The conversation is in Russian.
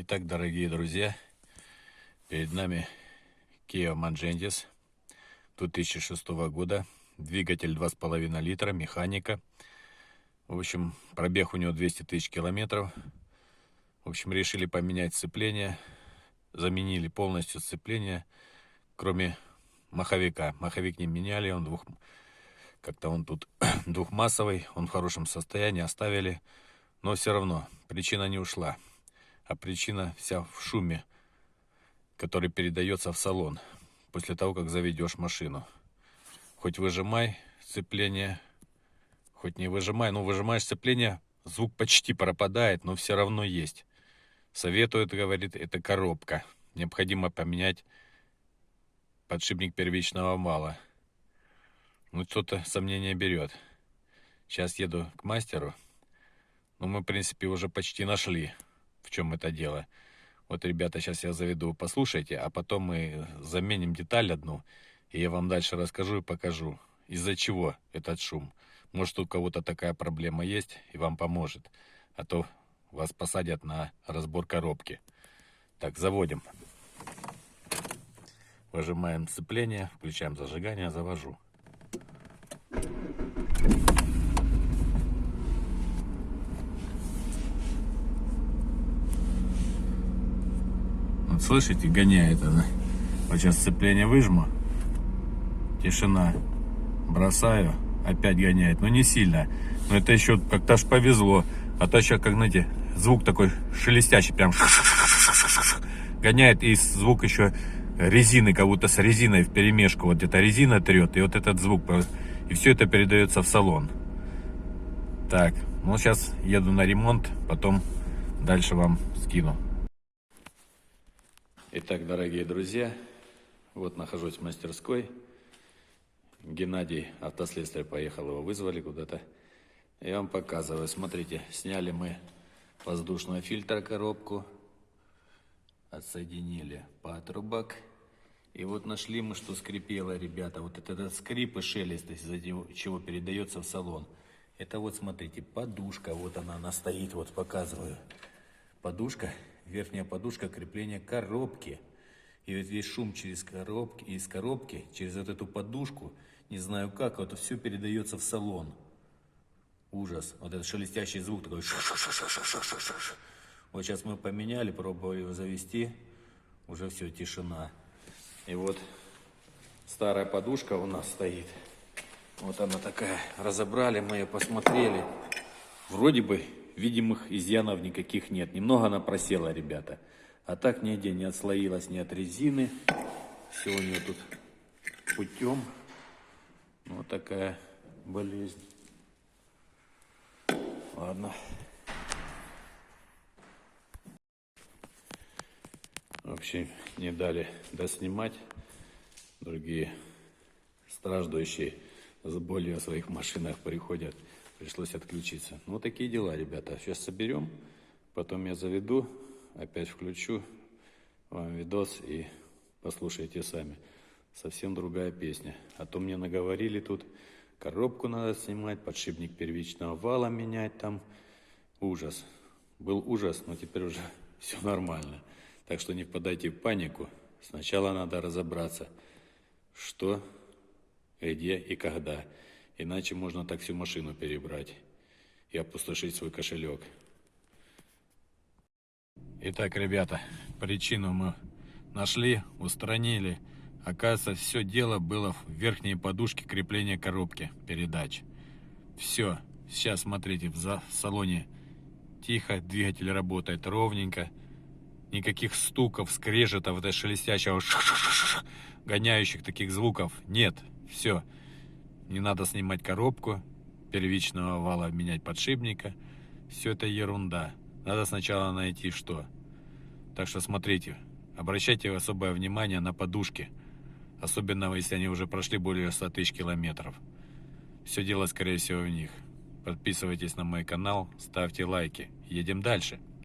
Итак, дорогие друзья, перед нами Kia Mangentis 2006 года, двигатель 2,5 литра, механика. В общем, пробег у него 200 тысяч километров. В общем, решили поменять сцепление, заменили полностью сцепление, кроме маховика. Маховик не меняли, он как-то он тут двухмассовый, он в хорошем состоянии, оставили, но все равно причина не ушла. А причина вся в шуме, который передается в салон после того, как заведешь машину. Хоть выжимай сцепление, хоть не выжимай, но выжимаешь сцепление, звук почти пропадает, но все равно есть. Советует, говорит, это коробка. Необходимо поменять подшипник первичного вала. Ну, что-то сомнение берет. Сейчас еду к мастеру. Но мы, в принципе, уже почти нашли, в чем это дело. Вот, ребята, сейчас я заведу, послушайте, а потом мы заменим деталь одну, и я вам дальше расскажу и покажу, из-за чего этот шум. Может, у кого-то такая проблема есть и вам поможет, а то вас посадят на разбор коробки. Так, заводим. Выжимаем сцепление, включаем зажигание, завожу. Вот слышите, гоняет она. Вот сейчас сцепление выжму. Тишина. Бросаю. Опять гоняет. Но не сильно. Но это еще как-то аж повезло. А то еще, как, знаете, звук такой шелестящий. Прям гоняет. И звук еще резины, как будто с резиной вперемешку. Вот где-то резина трет. И вот этот звук. И все это передается в салон. Так. Ну, сейчас еду на ремонт. Потом дальше вам скину. Итак, дорогие друзья, вот нахожусь в мастерской. Геннадий, автослесарь, поехал, его вызвали куда-то. Я вам показываю, смотрите, сняли мы воздушный фильтр, коробку, отсоединили патрубок. И вот нашли мы, что скрипело, ребята, вот этот скрип и шелест, из-за чего передается в салон. Это вот, смотрите, подушка, вот она стоит, вот показываю. Подушка. Верхняя подушка крепления коробки. И вот весь шум из коробки, через вот эту подушку, не знаю как, вот все передается в салон. Ужас. Вот этот шелестящий звук такой. Вот сейчас мы поменяли, пробовали его завести. Уже все, тишина. И вот старая подушка у нас стоит. Вот она такая. Разобрали мы ее, посмотрели. Вроде бы видимых изъянов никаких нет. Немного она просела, ребята. А так нигде не отслоилась ни от резины. Все у нее тут путем. Вот такая болезнь. Ладно. В общем, не дали доснимать. Другие страждущие с болью о своих машинах приходят. Пришлось отключиться. Ну, вот такие дела, ребята. Сейчас соберем, потом я заведу, опять включу вам видос и послушайте сами. Совсем другая песня. А то мне наговорили тут, коробку надо снимать, подшипник первичного вала менять там. Ужас. Был ужас, но теперь уже все нормально. Так что не впадайте в панику. Сначала надо разобраться, что, где и когда. Иначе можно так всю машину перебрать и опустошить свой кошелек. Итак, ребята, причину мы нашли, устранили. Оказывается, все дело было в верхней подушке крепления коробки передач. Все. Сейчас, смотрите, в салоне тихо, двигатель работает ровненько. Никаких стуков, скрежетов, это шелестящего, гоняющих таких звуков нет. Все. Не надо снимать коробку первичного вала, менять подшипника. Все это ерунда. Надо сначала найти что. Так что смотрите, обращайте особое внимание на подушки. Особенно, если они уже прошли более 100 тысяч километров. Все дело, скорее всего, в них. Подписывайтесь на мой канал, ставьте лайки. Едем дальше.